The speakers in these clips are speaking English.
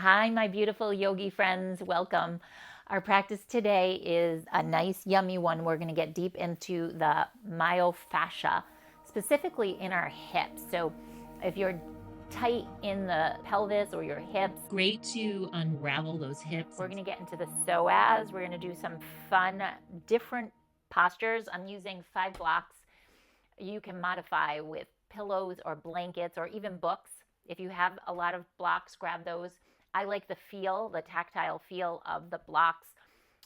Hi, my beautiful yogi friends. Welcome. Our practice today is a nice, yummy one. We're going to get deep into the myofascia, specifically in our hips. So if you're tight in the pelvis or your hips, Great to unravel those hips. we're going to get into the psoas. We're going to do some fun, different postures. I'm using 5 blocks. You can modify with pillows or blankets or even books. If you have a lot of blocks, grab those. I like the feel, the tactile feel of the blocks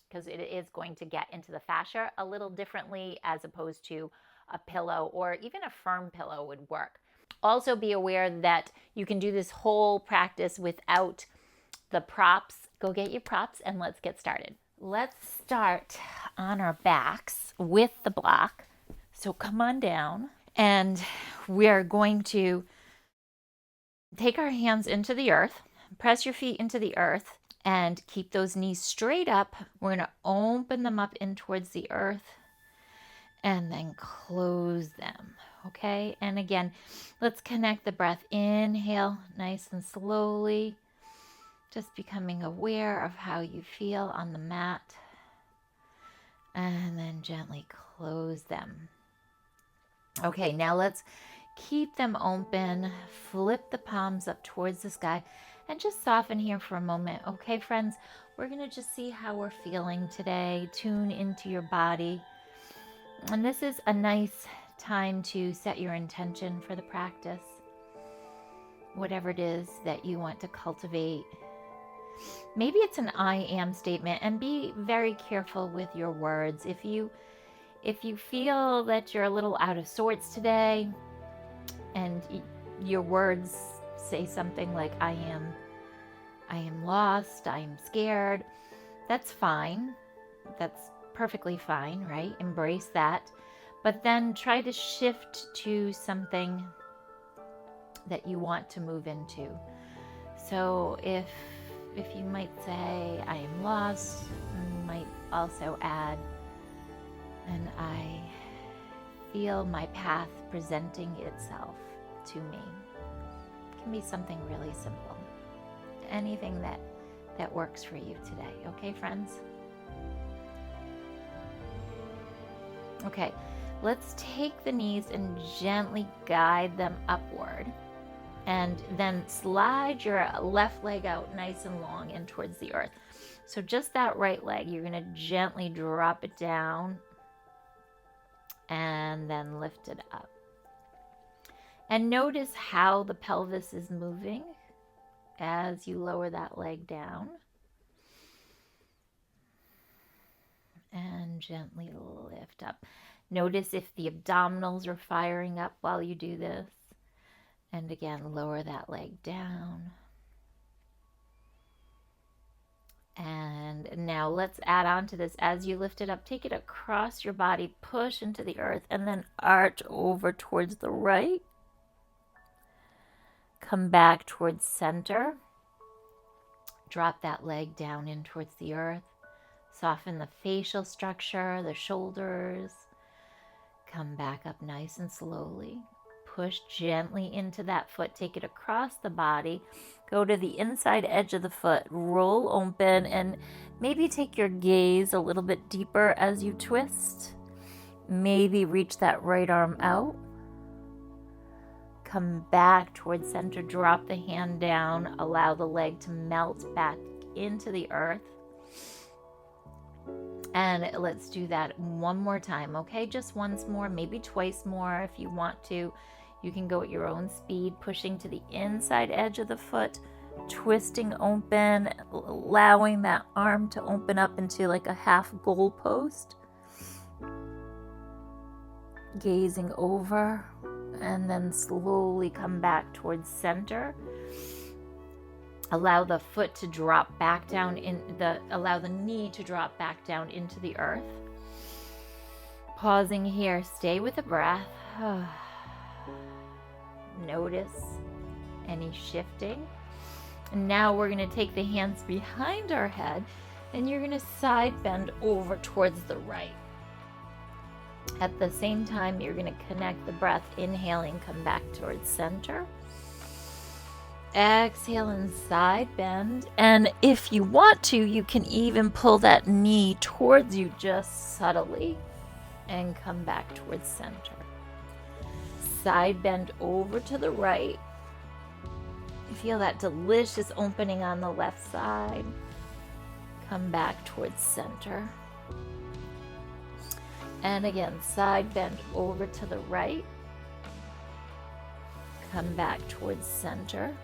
because it is going to get into the fascia a little differently as opposed to a pillow, or even a firm pillow would work. Also be aware that you can do this whole practice without the props. Go get your props and let's get started. Let's start on our backs with the block. So come on down, and we're going to take our hands into the earth, press your feet into the earth, and keep those knees straight up. We're going to open them up in towards the earth and then close them. Okay, and again, let's connect the breath. Inhale, nice and slowly, just becoming aware of how you feel on the mat, and then gently close them. Okay, now let's keep them open, flip the palms up towards the sky, and just soften here for a moment. Okay, friends, we're going to just see how we're feeling today. Tune into your body. And this is a nice time to set your intention for the practice, whatever it is that you want to cultivate. Maybe it's an I am statement, and be very careful with your words. If you feel that you're a little out of sorts today and your words say something like I am lost, I am scared, that's fine. That's perfectly fine, right? Embrace that. But then try to shift to something that you want to move into. So if you might say I am lost, you might also add, and I feel my path presenting itself to me. It can be something really simple. Anything that works for you today. Okay, friends? Okay, let's take the knees and gently guide them upward. And then slide your left leg out nice and long and towards the earth. So just that right leg, you're going to gently drop it down and then lift it up. And notice how the pelvis is moving as you lower that leg down. And gently lift up. Notice if the abdominals are firing up while you do this. And again, lower that leg down. And now let's add on to this. As you lift it up, take it across your body, push into the earth, and then arch over towards the right. Come back towards center. Drop that leg down in towards the earth. Soften the facial structure, the shoulders. Come back up nice and slowly. Push gently into that foot. Take it across the body. Go to the inside edge of the foot. Roll open and maybe take your gaze a little bit deeper as you twist. Maybe reach that right arm out. Come back towards center. Drop the hand down. Allow the leg to melt back into the earth. And let's do that one more time, okay? Just once more, maybe twice more if you want to. You can go at your own speed, pushing to the inside edge of the foot, twisting open, allowing that arm to open up into like a half goalpost. Gazing over, and then slowly come back towards center. Allow the foot to drop back down allow the knee to drop back down into the earth. Pausing here, stay with the breath. Notice any shifting. And now we're going to take the hands behind our head and you're going to side bend over towards the right. At the same time, you're going to connect the breath, inhaling, come back towards center. Exhale and side bend. And if you want to, you can even pull that knee towards you just subtly and come back towards center. Side bend over to the right. You feel that delicious opening on the left side. Come back towards center. And again, side bend over to the right. Come back towards center.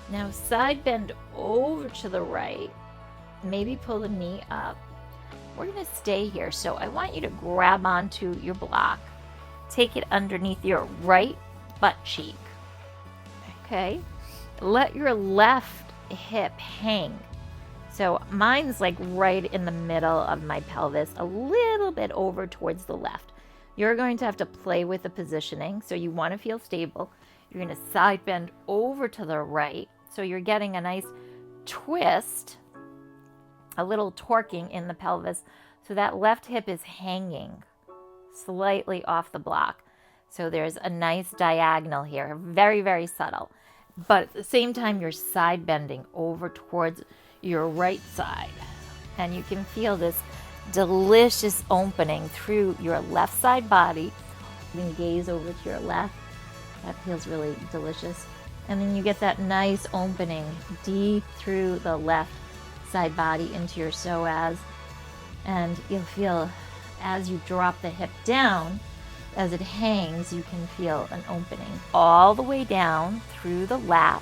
Now side bend over to the right. Maybe pull the knee up. We're going to stay here. So I want you to grab onto your block. Take it underneath your right butt cheek. Okay? Let your left hip hang. So mine's like right in the middle of my pelvis, a little bit over towards the left. You're going to have to play with the positioning. So you want to feel stable. You're going to side bend over to the right. So you're getting a nice twist, a little torquing in the pelvis. So that left hip is hanging slightly off the block. So there's a nice diagonal here, very, very subtle. But at the same time, you're side bending over towards your right side. And you can feel this delicious opening through your left side body. You can gaze over to your left. That feels really delicious. And then you get that nice opening deep through the left side body into your psoas. And you'll feel as you drop the hip down, as it hangs, you can feel an opening all the way down through the lats,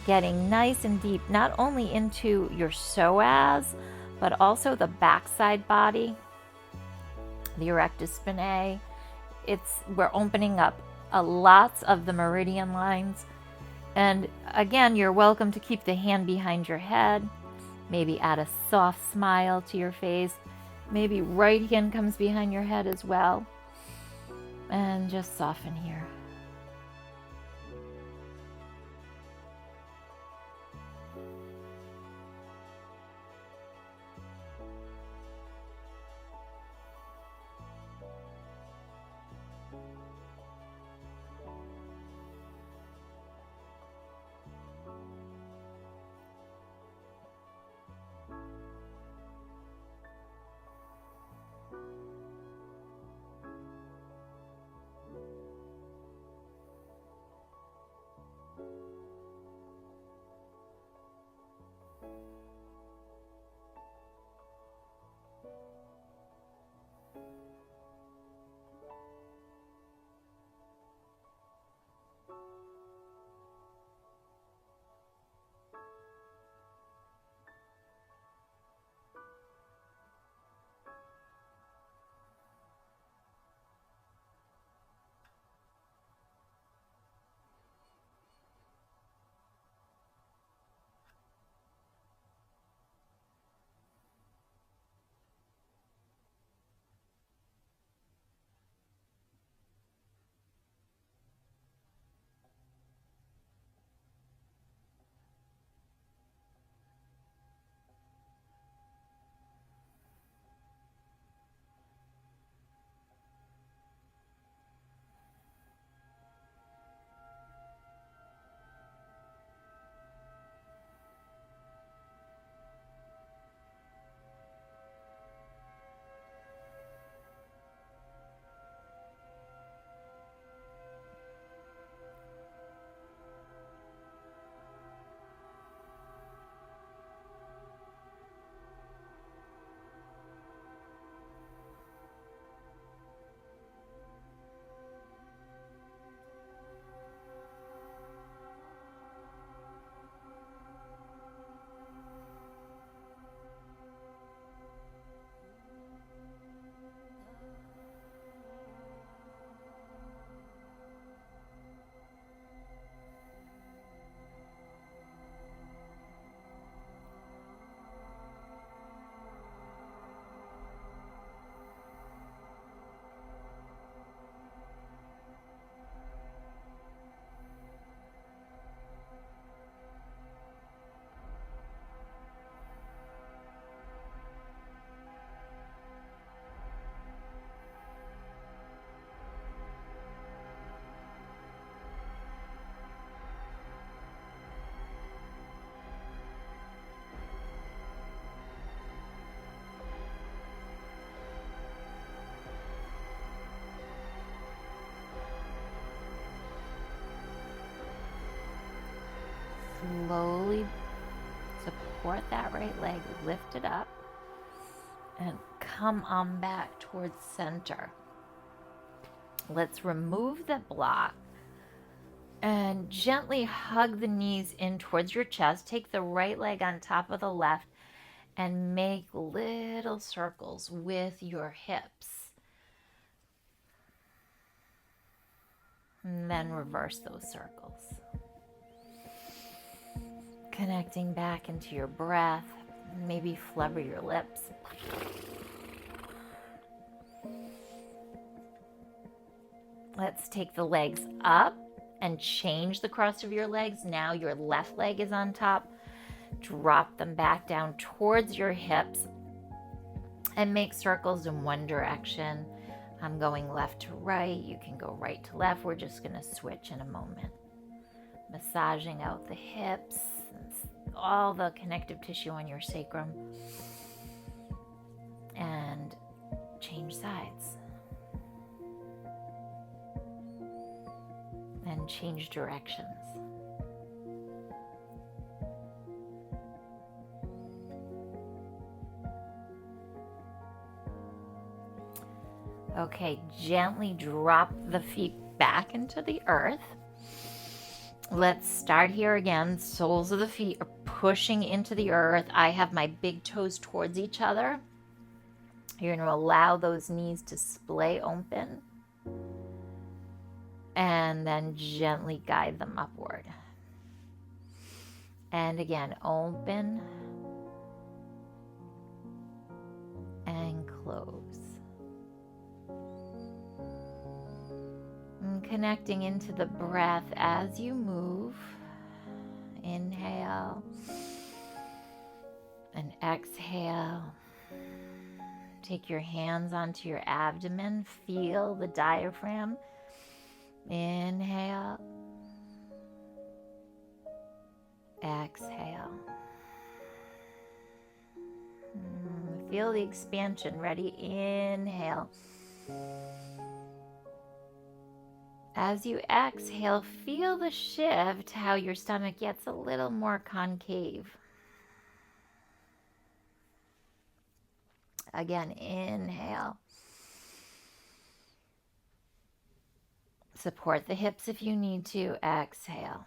getting nice and deep, not only into your psoas, but also the backside body, the erectus spinae. We're opening up lots of the meridian lines. And again, you're welcome to keep the hand behind your head, maybe add a soft smile to your face, maybe right hand comes behind your head as well, and just soften here. Slowly support that right leg, lift it up, and come on back towards center. Let's remove the block and gently hug the knees in towards your chest. Take the right leg on top of the left and make little circles with your hips. And then reverse those circles. Connecting back into your breath. Maybe flubber your lips. Let's take the legs up and change the cross of your legs. Now your left leg is on top. Drop them back down towards your hips and make circles in one direction. I'm going left to right. You can go right to left. We're just going to switch in a moment. Massaging out the hips, all the connective tissue on your sacrum. And change sides. And change directions. Okay, gently drop the feet back into the earth. Let's start here again. Soles of the feet are pushing into the earth. I have my big toes towards each other. You're going to allow those knees to splay open. And then gently guide them upward. And again, open and close. And connecting into the breath as you move. Inhale and exhale. Take your hands onto your abdomen. Feel the diaphragm. Inhale. Exhale. Feel the expansion. Ready? Inhale. As you exhale, feel the shift, how your stomach gets a little more concave. Again, inhale. Support the hips if you need to. Exhale.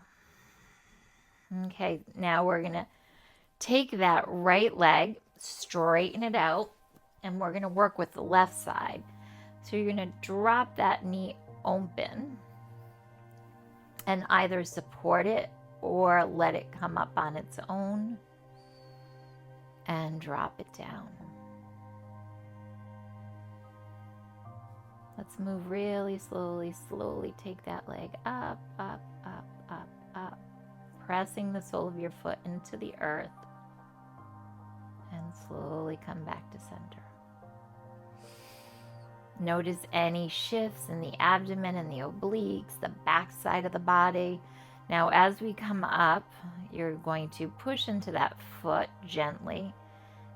Okay, now we're going to take that right leg, straighten it out, and we're going to work with the left side. So you're going to drop that knee open and either support it or let it come up on its own and drop it down. Let's move really slowly, slowly. Take that leg up, up, up, up, up. Pressing the sole of your foot into the earth. And slowly come back to center. Notice any shifts in the abdomen and the obliques, the back side of the body. Now, as we come up, you're going to push into that foot gently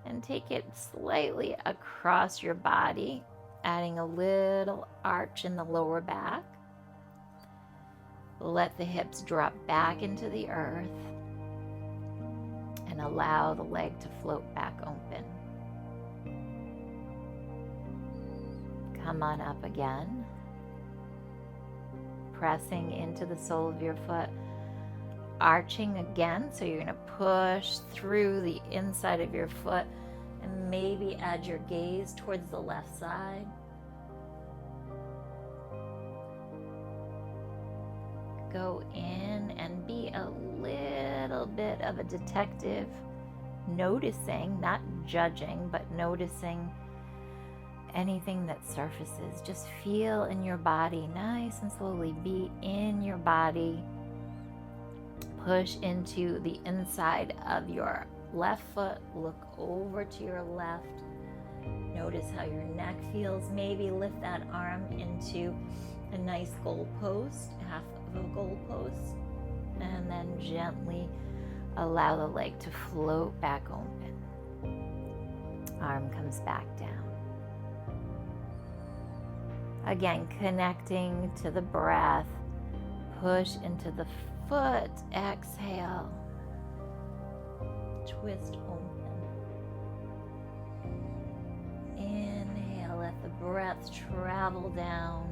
and take it slightly across your body, adding a little arch in the lower back. Let the hips drop back into the earth and allow the leg to float back open. Come on up again, pressing into the sole of your foot, arching again, so you're going to push through the inside of your foot and maybe add your gaze towards the left side. Go in and be a little bit of a detective, noticing, not judging, but noticing anything that surfaces. Just feel in your body, nice and slowly. Be in your body. Push into the inside of your left foot. Look over to your left. Notice how your neck feels. Maybe lift that arm into a nice goalpost, half of a goalpost, and then gently allow the leg to float back open. Arm comes back down. Again, connecting to the breath. Push into the foot. Exhale. twist open. Inhale, let the breath travel down.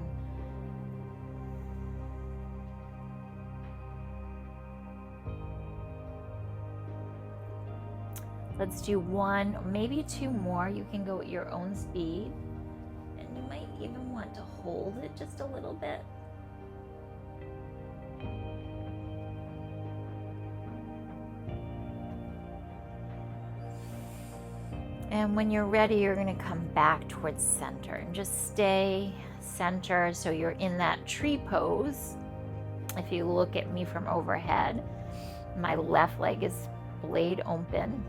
Let's do one, maybe two more. You can go at your own speed. And you might even want to hold it just a little bit. And when you're ready, you're going to come back towards center and just stay center so you're in that tree pose. If you look at me from overhead, my left leg is blade open.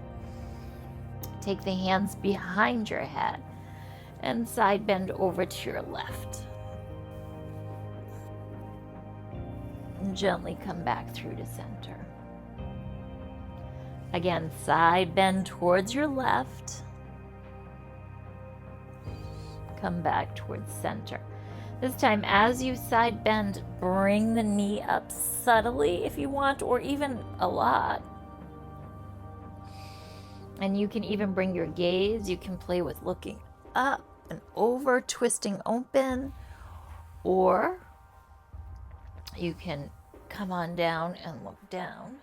Take the hands behind your head and side bend over to your left. And gently come back through to center. Again, side bend towards your left. Come back towards center. This time, as you side bend, bring the knee up subtly if you want, or even a lot. And you can even bring your gaze. You can play with looking up and over, twisting open, or you can come on down and look down.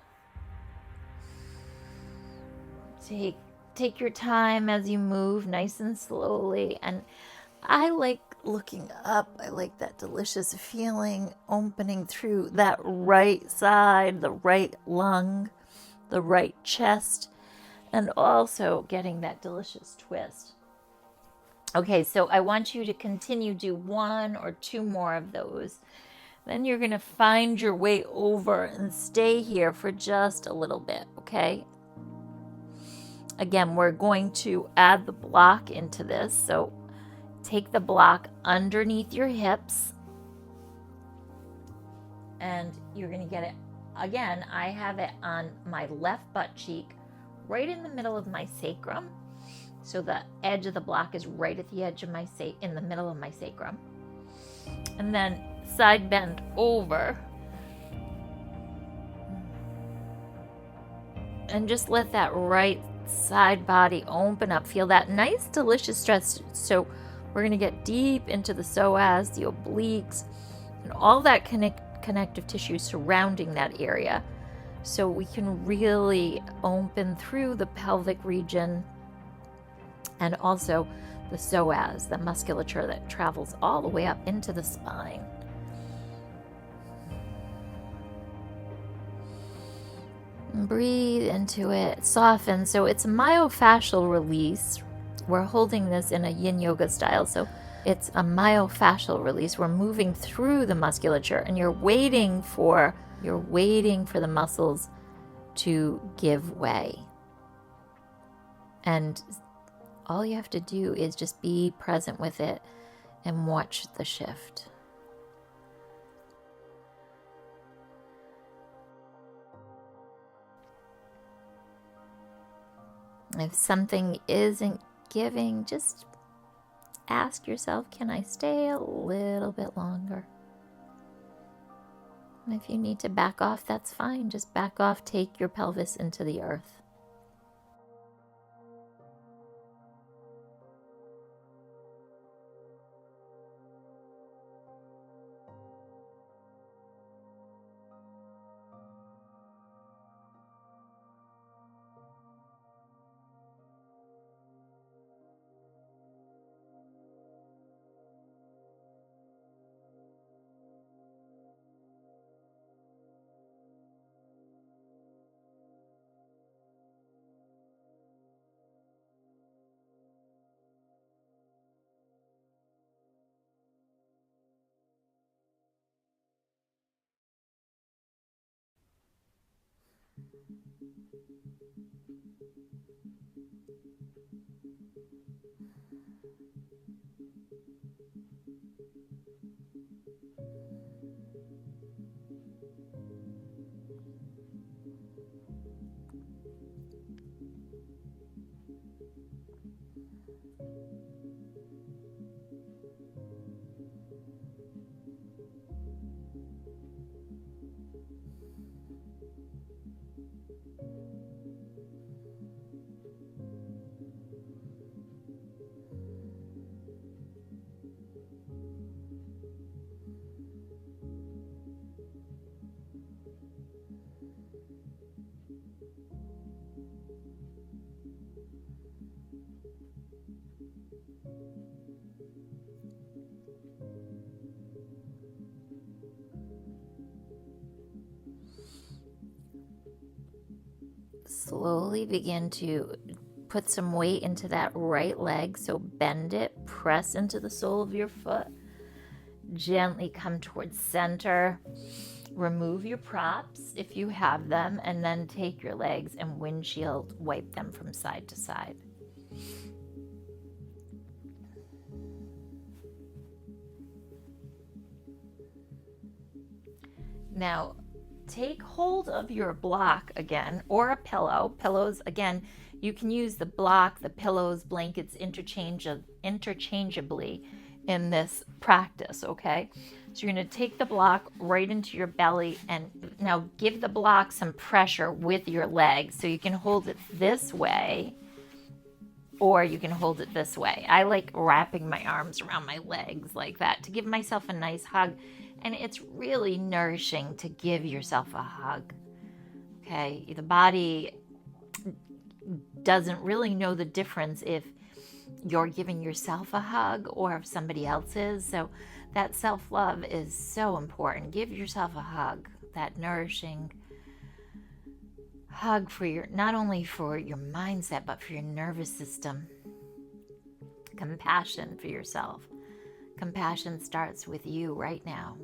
Take your time as you move, nice and slowly. And I like looking up. I like that delicious feeling opening through that right side, the right lung, the right chest, and also getting that delicious twist. Okay, so I want you to continue do one or two more of those. Then you're going to find your way over and stay here for just a little bit, okay? Again, we're going to add the block into this. So take the block underneath your hips and you're going to get it. Again, I have it on my left butt cheek, right in the middle of my sacrum. So the edge of the block is right at the edge of my in the middle of my sacrum. And then side bend over. And just let that right side body open up. Feel that nice, delicious stretch. So we're going to get deep into the psoas, the obliques, and all that connective tissue surrounding that area. So we can really open through the pelvic region and also the psoas, the musculature that travels all the way up into the spine. Breathe into it, soften. So it's a myofascial release. We're holding this in a yin yoga style. So it's a myofascial release. We're moving through the musculature and you're waiting for the muscles to give way. And all you have to do is just be present with it and watch the shift. If something isn't giving, just ask yourself, can I stay a little bit longer? And if you need to back off, that's fine. Just back off, take your pelvis into the earth. Slowly begin to put some weight into that right leg. So bend it, press into the sole of your foot. Gently come towards center. Remove your props if you have them, and then take your legs and windshield wipe them from side to side. Now, take hold of your block again, or a pillow. Pillows, again, you can use the block, the pillows, blankets interchangeably in this practice, okay? So you're going to take the block right into your belly, and now give the block some pressure with your legs. So you can hold it this way, or you can hold it this way. I like wrapping my arms around my legs like that to give myself a nice hug. And it's really nourishing to give yourself a hug. Okay, the body doesn't really know the difference if you're giving yourself a hug or if somebody else is. So that self-love is so important. Give yourself a hug, that nourishing hug for your, not only for your mindset, but for your nervous system. Compassion for yourself. Compassion starts with you right now.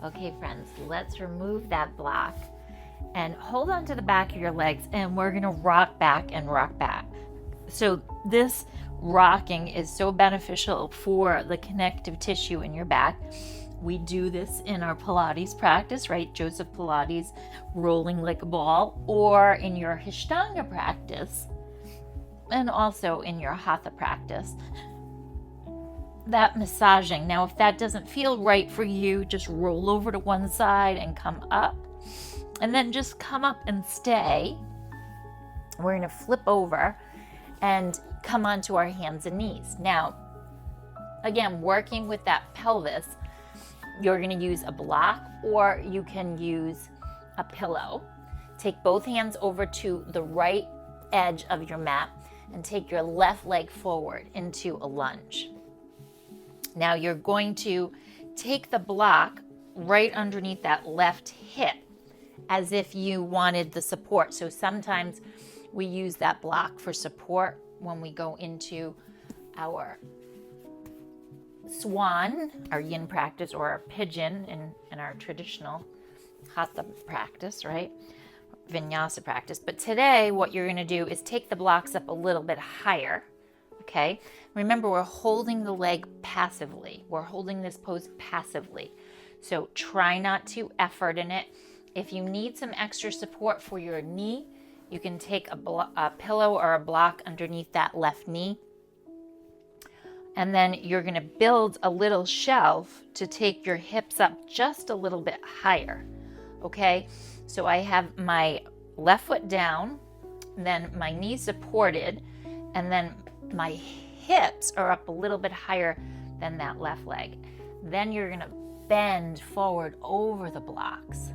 Okay, friends, let's remove that block and hold on to the back of your legs, and we're going to rock back and rock back. So this rocking is so beneficial for the connective tissue in your back. We do this in our Pilates practice, right? Joseph Pilates, rolling like a ball, or in your Ashtanga practice, and also in your Hatha practice. That massaging. Now, if that doesn't feel right for you, just roll over to one side and come up, and then just come up and stay. We're going to flip over and come onto our hands and knees. Now, again, working with that pelvis, you're going to use a block, or you can use a pillow. Take both hands over to the right edge of your mat and take your left leg forward into a lunge. Now you're going to take the block right underneath that left hip as if you wanted the support. So sometimes we use that block for support when we go into our swan, our yin practice, or our pigeon in our traditional hatha practice, right? vinyasa practice. But today, what you're going to do is take the blocks up a little bit higher. Okay. Remember, we're holding the leg passively. We're holding this pose passively. So try not to effort in it. If you need some extra support for your knee, you can take a pillow or a block underneath that left knee. And then you're going to build a little shelf to take your hips up just a little bit higher. Okay, so I have my left foot down, then my knee supported, and then my hips are up a little bit higher than that left leg. Then you're going to bend forward over the blocks.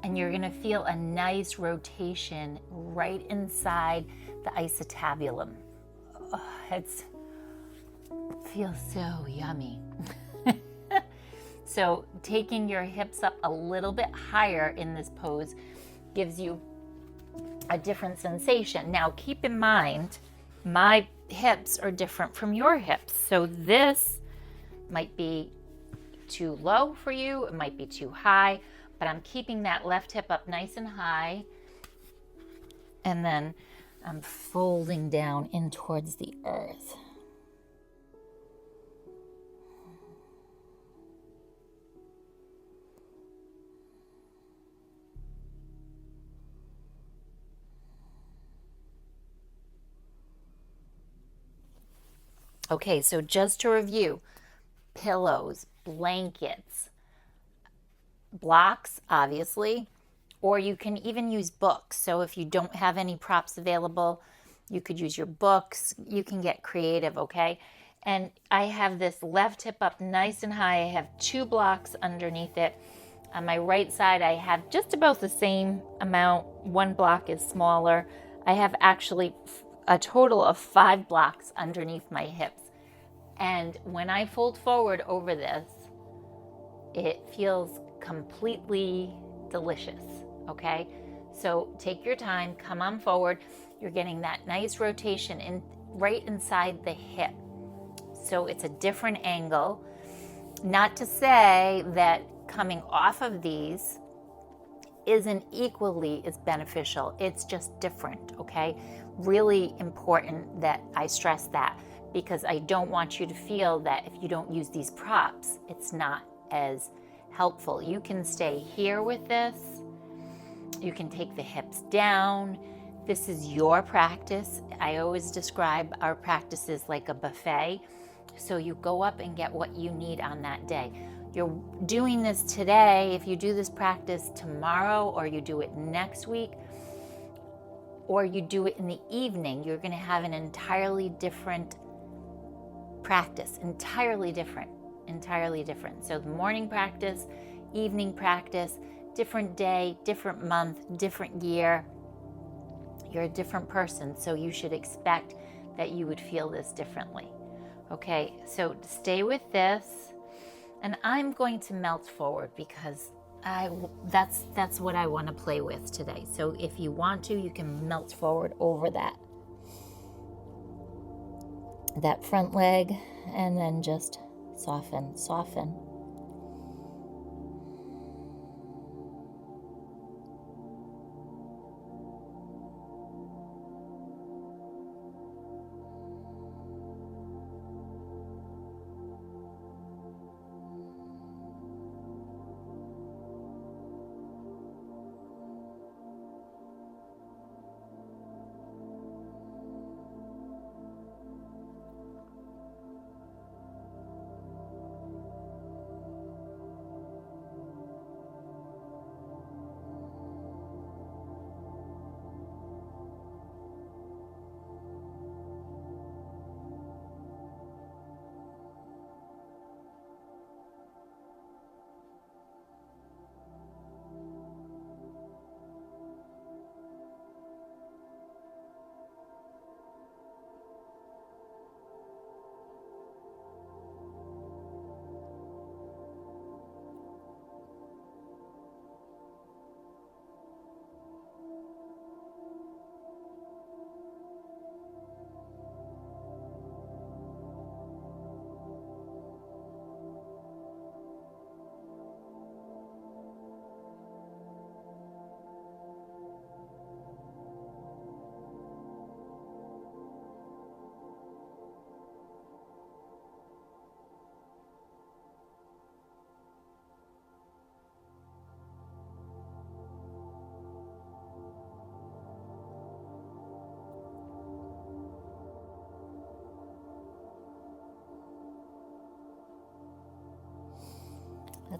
And you're going to feel a nice rotation right inside the acetabulum. Oh, it feels so yummy. So taking your hips up a little bit higher in this pose gives you a different sensation. Now keep in mind, my hips are different from your hips. So this might be too low for you, it might be too high, but I'm keeping that left hip up nice and high. And then I'm folding down in towards the earth. Okay, so just to review, pillows, blankets, blocks, obviously, or you can even use books. So if you don't have any props available, you could use your books. You can get creative, okay? And I have this left hip up nice and high. I have 2 blocks underneath it. On my right side, I have just about the same amount. 1 block is smaller. I have actually a total of 5 blocks underneath my hips. And when I fold forward over this, it feels completely delicious, okay? So take your time, come on forward. You're getting that nice rotation in right inside the hip. So it's a different angle. Not to say that coming off of these isn't equally as beneficial. It's just different, okay? Really important that I stress that, because I don't want you to feel that if you don't use these props, it's not as helpful. You can stay here with this. You can take the hips down. This is your practice. I always describe our practices like a buffet. So you go up and get what you need on that day. You're doing this today. If you do this practice tomorrow, or you do it next week, or you do it in the evening, you're going to have an entirely different practice. Entirely different. So the morning practice, evening practice, different day, different month, different year. You're a different person, so you should expect that you would feel this differently. Okay, so stay with this. And I'm going to melt forward because that's what I want to play with today. So if you want to, you can melt forward over that front leg, and then just soften.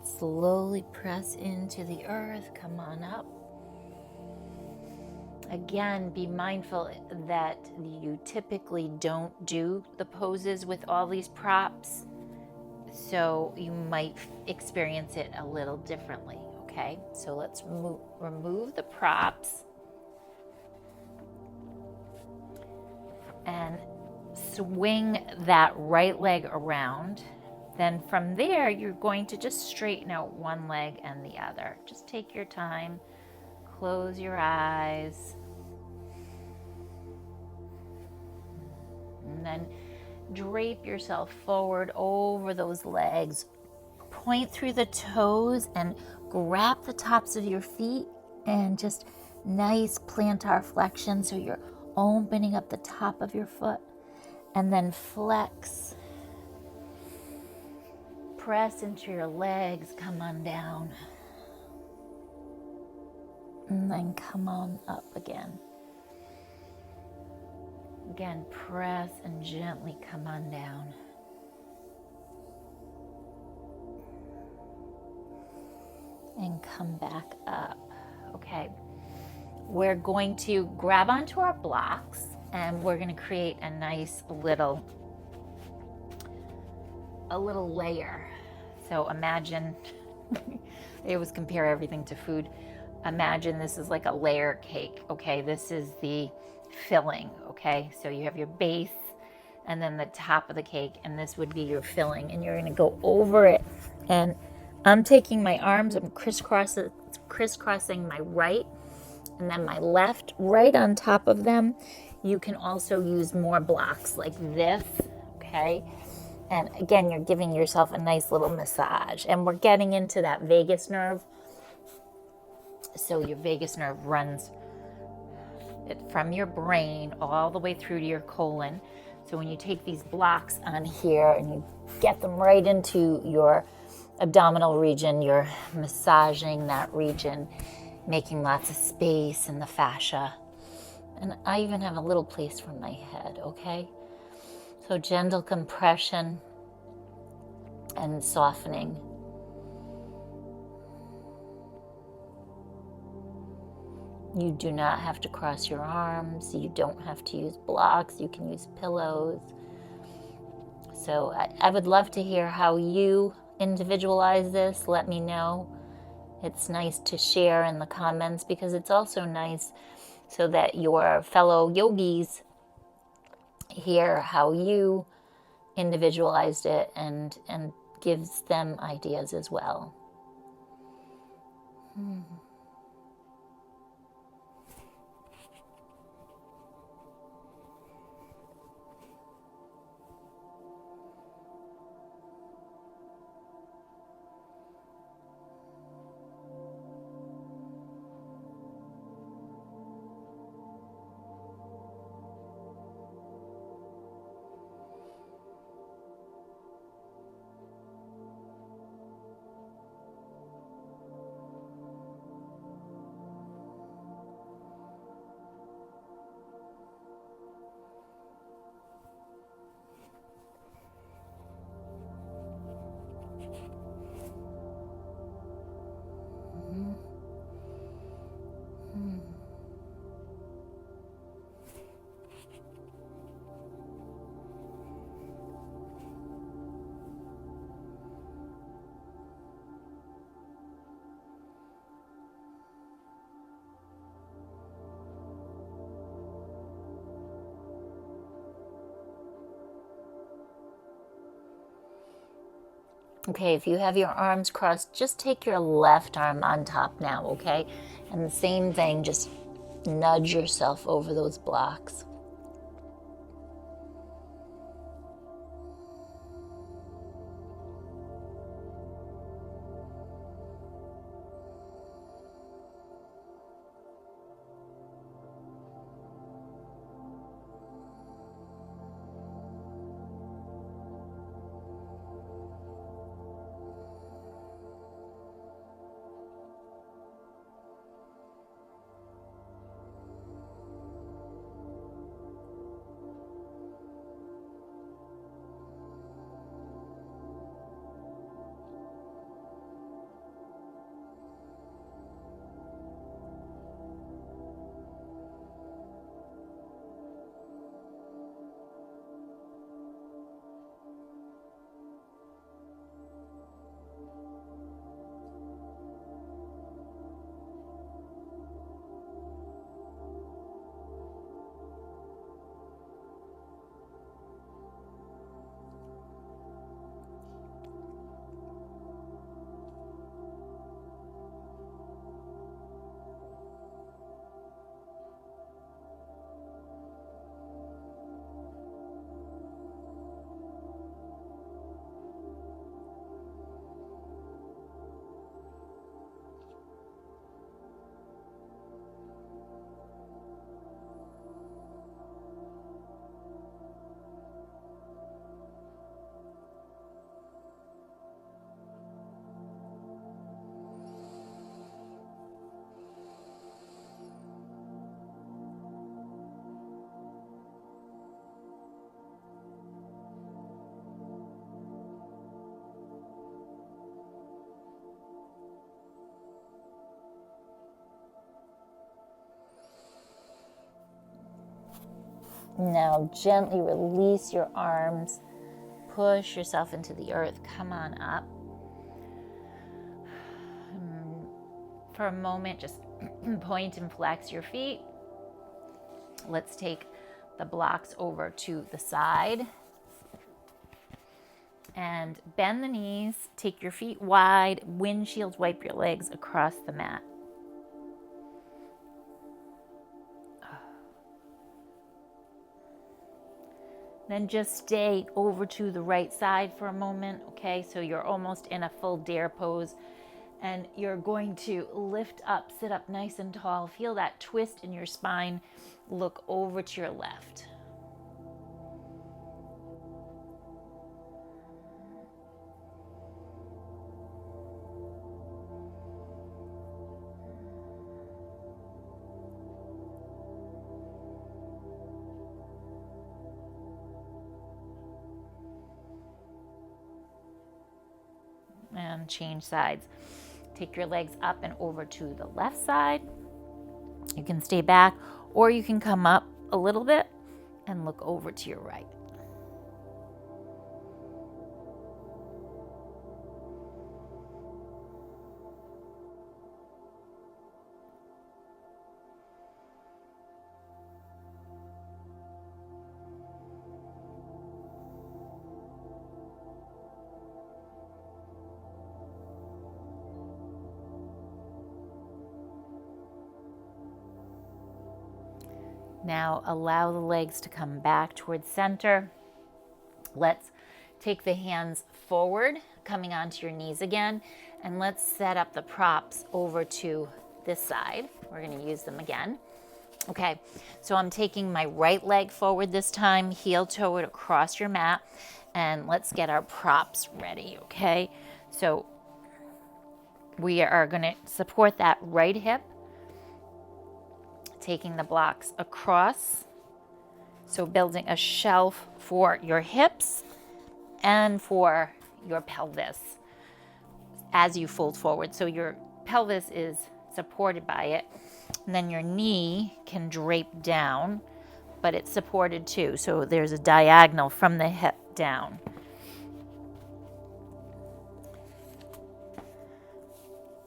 let's slowly press into the earth. Come on up. Again, be mindful that you typically don't do the poses with all these props, so you might experience it a little differently, okay? So let's remove the props and swing that right leg around. Then from there, you're going to just straighten out one leg and the other. Just take your time, close your eyes, and then drape yourself forward over those legs. Point through the toes and grab the tops of your feet and just nice plantar flexion, so you're opening up the top of your foot, and then flex. Press into your legs, come on down, and then come on up again. Again, press and gently come on down. And come back up. Okay, we're going to grab onto our blocks and we're going to create a nice little layer. So imagine, I always compare everything to food. Imagine this is like a layer cake, okay? This is the filling, okay? So you have your base and then the top of the cake, and this would be your filling, and you're gonna go over it. And I'm taking my arms, I'm crisscrossing my right and then my left right on top of them. You can also use more blocks like this, okay? And again, you're giving yourself a nice little massage. And we're getting into that vagus nerve. So your vagus nerve runs it from your brain all the way through to your colon. So when you take these blocks on here and you get them right into your abdominal region, you're massaging that region, making lots of space in the fascia. And I even have a little place for my head, okay? So gentle compression and softening. You do not have to cross your arms. You don't have to use blocks. You can use pillows. So I would love to hear how you individualize this. Let me know. It's nice to share in the comments, because it's also nice so that your fellow yogis hear how you individualized it, and gives them ideas as well. Okay, if you have your arms crossed, just take your left arm on top now, okay? And the same thing, just nudge yourself over those blocks. Now gently release your arms. Push yourself into the earth. Come on up. For a moment, just point and flex your feet. Let's take the blocks over to the side and bend the knees. Take your feet wide. Windshield wipe your legs across the mat. Then just stay over to the right side for a moment, okay? So you're almost in a full dare pose. And you're going to lift up, sit up nice and tall. Feel that twist in your spine. Look over to your left. And change sides. Take your legs up and over to the left side. You can stay back, or you can come up a little bit and look over to your right. Now allow the legs to come back towards center. Let's take the hands forward, coming onto your knees again, and let's set up the props over to this side. We're going to use them again. Okay, so I'm taking my right leg forward this time, heel toe it across your mat, and let's get our props ready, okay? So we are going to support that right hip, taking the blocks across. So building a shelf for your hips and for your pelvis as you fold forward. So your pelvis is supported by it, and then your knee can drape down, but it's supported too. So there's a diagonal from the hip down.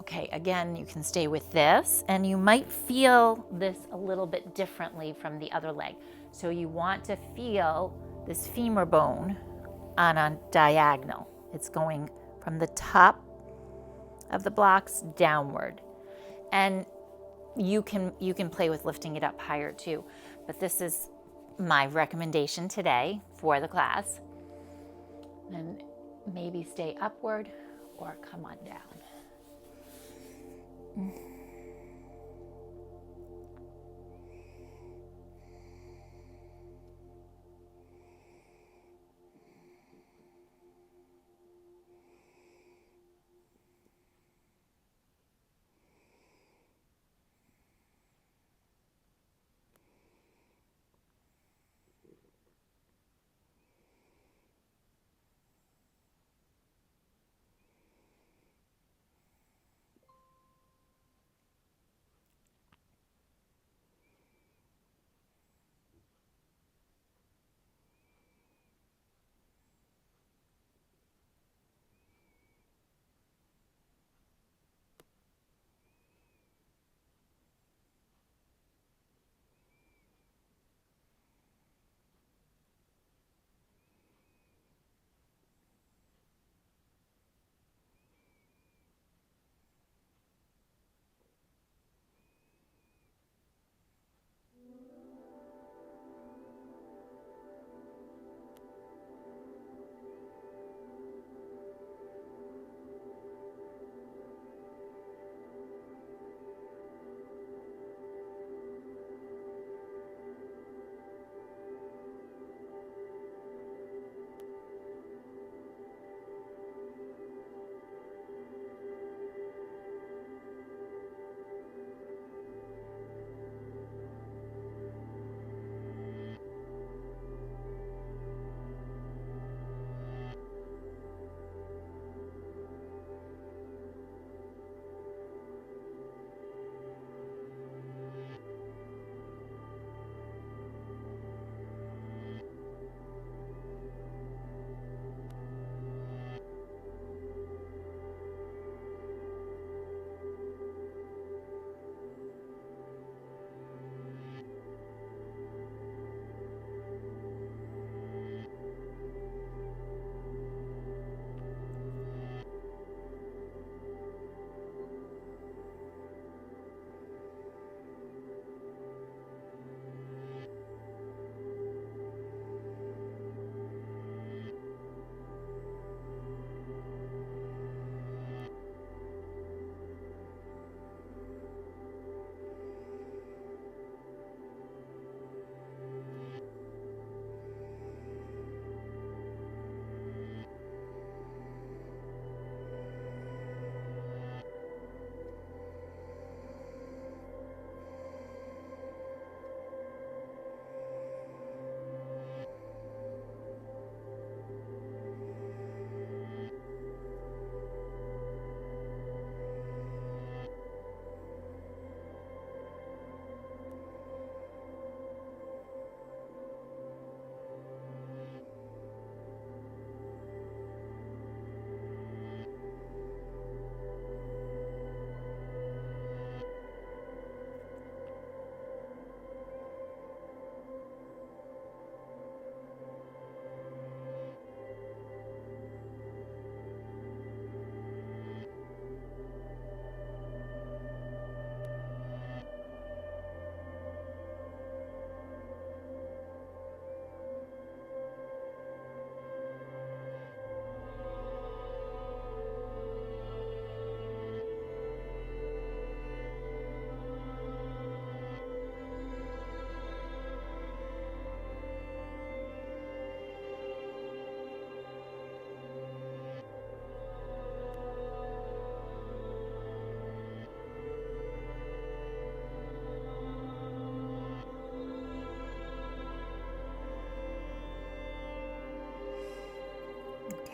Okay, again, you can stay with this, and you might feel this a little bit differently from the other leg. So you want to feel this femur bone on a diagonal. It's going from the top of the blocks downward. And you can play with lifting it up higher too. But this is my recommendation today for the class. And maybe stay upward or come on down.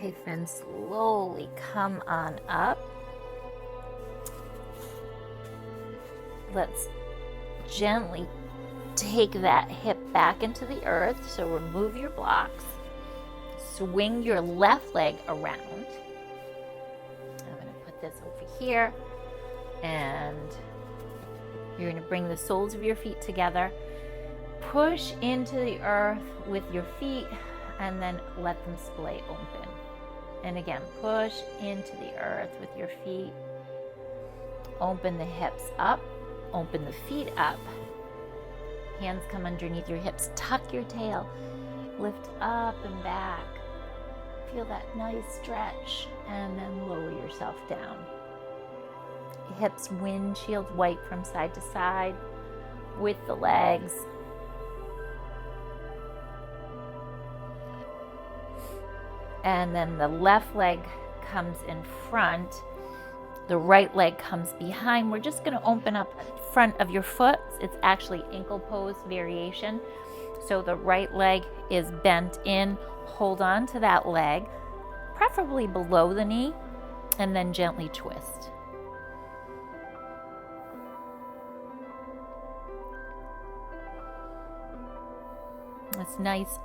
Okay, then slowly come on up. Let's gently take that hip back into the earth. So remove your blocks. Swing your left leg around. I'm going to put this over here, and you're going to bring the soles of your feet together. Push into the earth with your feet, and then let them splay open. And again, push into the earth with your feet. Open the hips up. Open the feet up. Hands come underneath your hips. Tuck your tail. Lift up and back. Feel that nice stretch, and then lower yourself down. Hips windshield wipe from side to side with the legs. And then the left leg comes in front. The right leg comes behind. We're just going to open up front of your foot. It's actually ankle pose variation. So the right leg is bent in. Hold on to that leg, preferably below the knee, and then gently twist. It's nice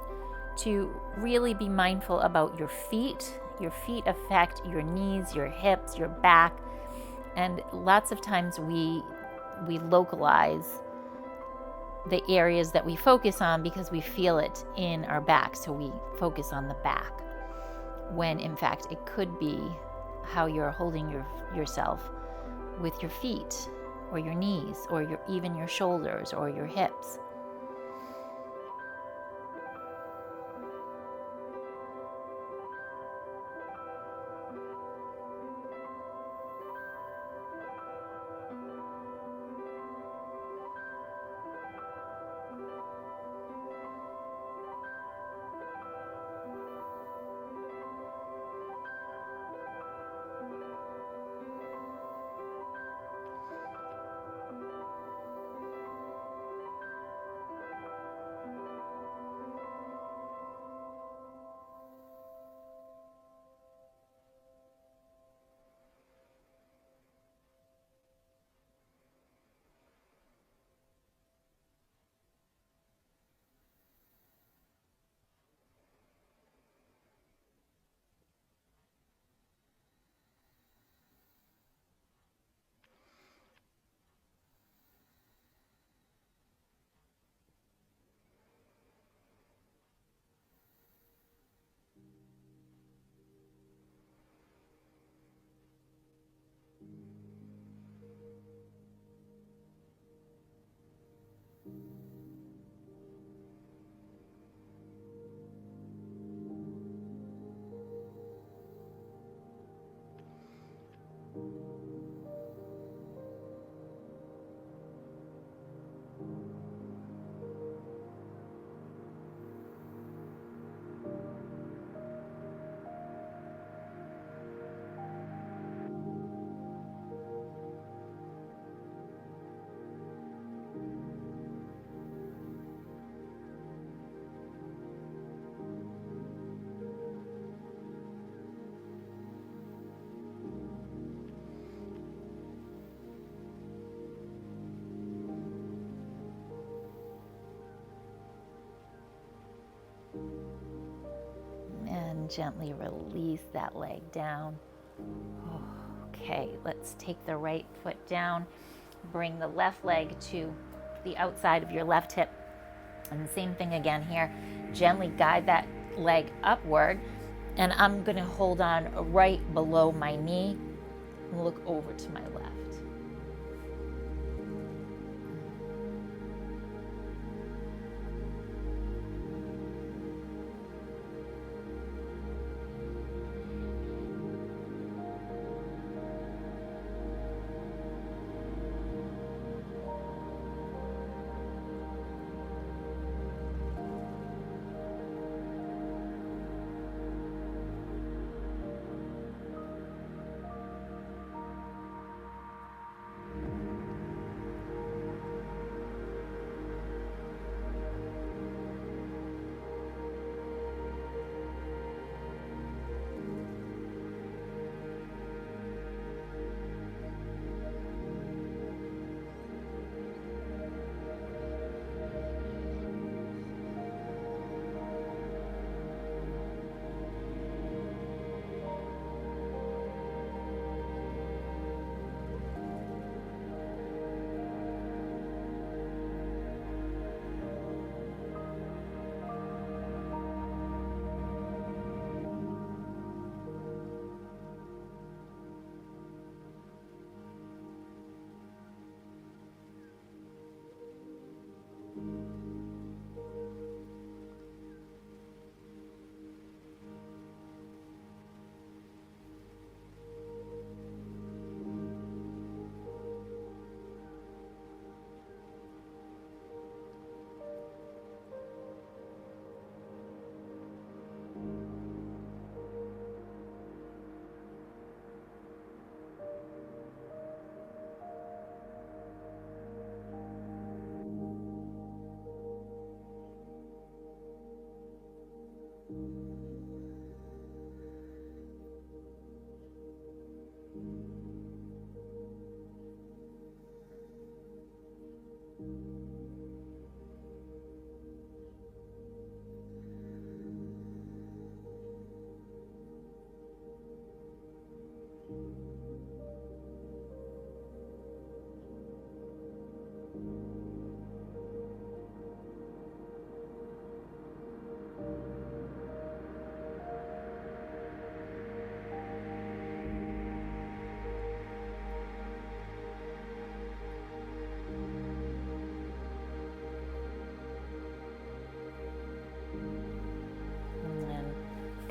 to really be mindful about your feet. Your feet affect your knees, your hips, your back, and lots of times we localize the areas that we focus on because we feel it in our back, so we focus on the back, when in fact it could be how you're holding yourself with your feet or your knees or even your shoulders or your hips. And gently release that leg down. Okay, let's take the right foot down. Bring the left leg to the outside of your left hip. And the same thing again here. Gently guide that leg upward. And I'm going to hold on right below my knee and look over to my left.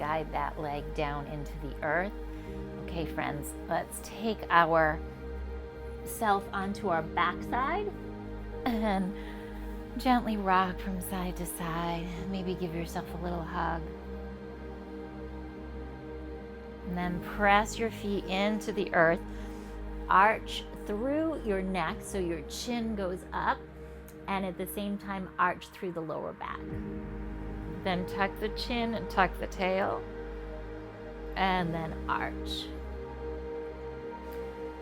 guide that leg down into the earth. Okay, friends, let's take our self onto our backside and gently rock from side to side. Maybe give yourself a little hug. And then press your feet into the earth. Arch through your neck so your chin goes up, and at the same time arch through the lower back. Then tuck the chin and tuck the tail, and then arch.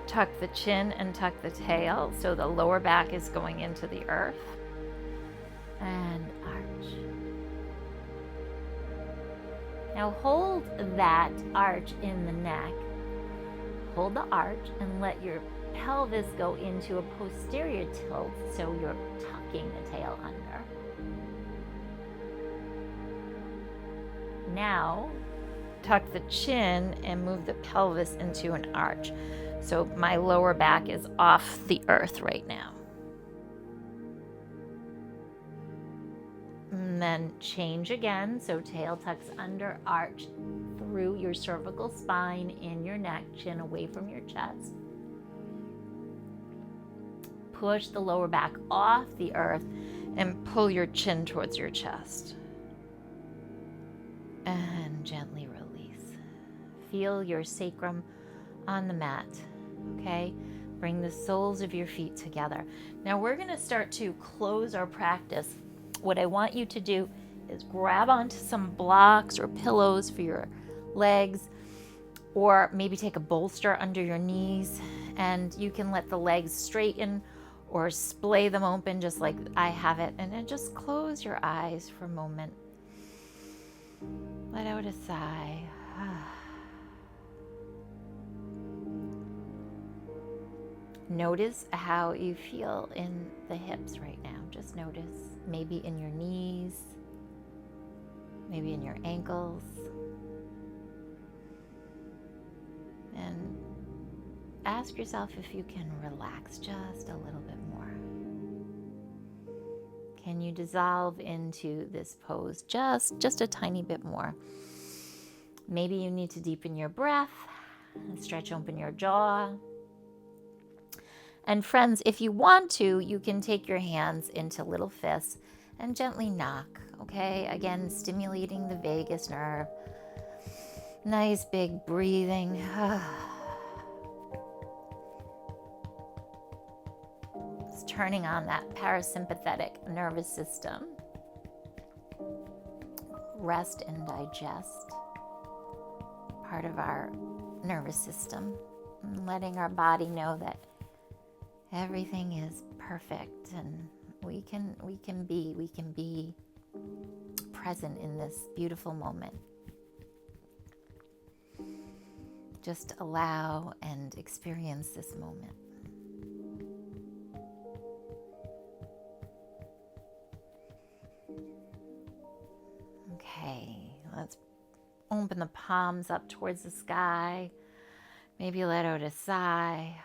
Tuck the chin and tuck the tail so the lower back is going into the earth, and arch. Now hold that arch in the neck. Hold the arch and let your pelvis go into a posterior tilt so you're tucking the tail under. Now tuck the chin and move the pelvis into an arch. So my lower back is off the earth right now. And then change again. So tail tucks under, arch through your cervical spine, in your neck, chin away from your chest. Push the lower back off the earth and pull your chin towards your chest. And gently release. Feel your sacrum on the mat, okay? Bring the soles of your feet together. Now we're gonna start to close our practice. What I want you to do is grab onto some blocks or pillows for your legs, or maybe take a bolster under your knees, and you can let the legs straighten or splay them open just like I have it, and then just close your eyes for a moment. Let out a sigh. Notice how you feel in the hips right now. Just notice, maybe in your knees, maybe in your ankles. And ask yourself if you can relax just a little bit more. Can you dissolve into this pose just a tiny bit more? Maybe you need to deepen your breath and stretch open your jaw. And friends, if you want to, you can take your hands into little fists and gently knock, okay? Again, stimulating the vagus nerve. Nice big breathing. It's turning on that parasympathetic nervous system. Rest and digest, part of our nervous system. And letting our body know that everything is perfect, and we can be present in this beautiful moment. Just allow and experience this moment. Okay, let's open the palms up towards the sky. Maybe let out a sigh.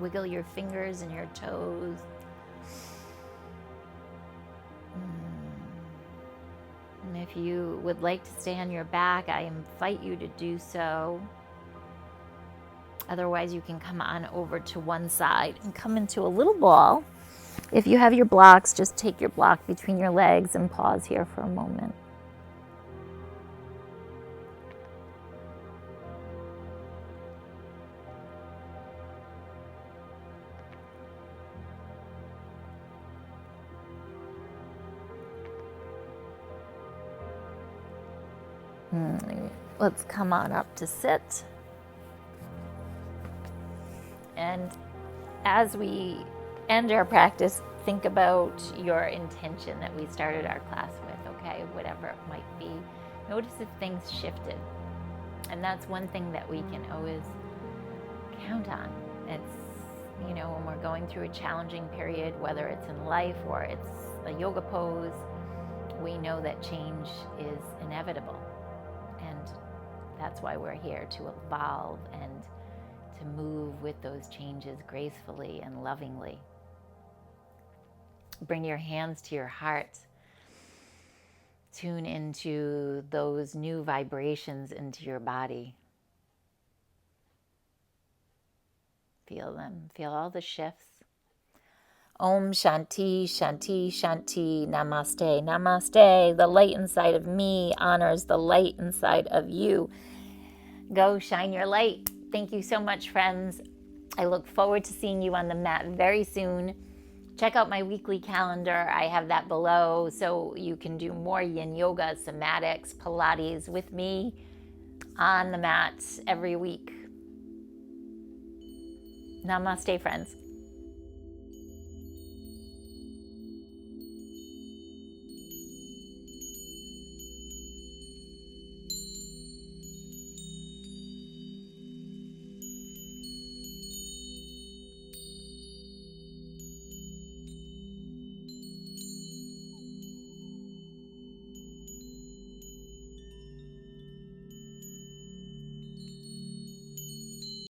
Wiggle your fingers and your toes. And if you would like to stay on your back, I invite you to do so. Otherwise, you can come on over to one side and come into a little ball. If you have your blocks, just take your block between your legs and pause here for a moment. Let's come on up to sit. And as we end our practice, think about your intention that we started our class with, okay? Whatever it might be. Notice if things shifted. And that's one thing that we can always count on. It's, when we're going through a challenging period, whether it's in life or it's a yoga pose, we know that change is inevitable. And that's why we're here, to evolve and to move with those changes gracefully and lovingly. Bring your hands to your heart. Tune into those new vibrations into your body. Feel them. Feel all the shifts. Om Shanti, Shanti, Shanti, Namaste, Namaste. The light inside of me honors the light inside of you. Go shine your light. Thank you so much, friends. I look forward to seeing you on the mat very soon. Check out my weekly calendar. I have that below, so you can do more yin yoga, somatics, Pilates with me on the mat every week. Namaste, friends.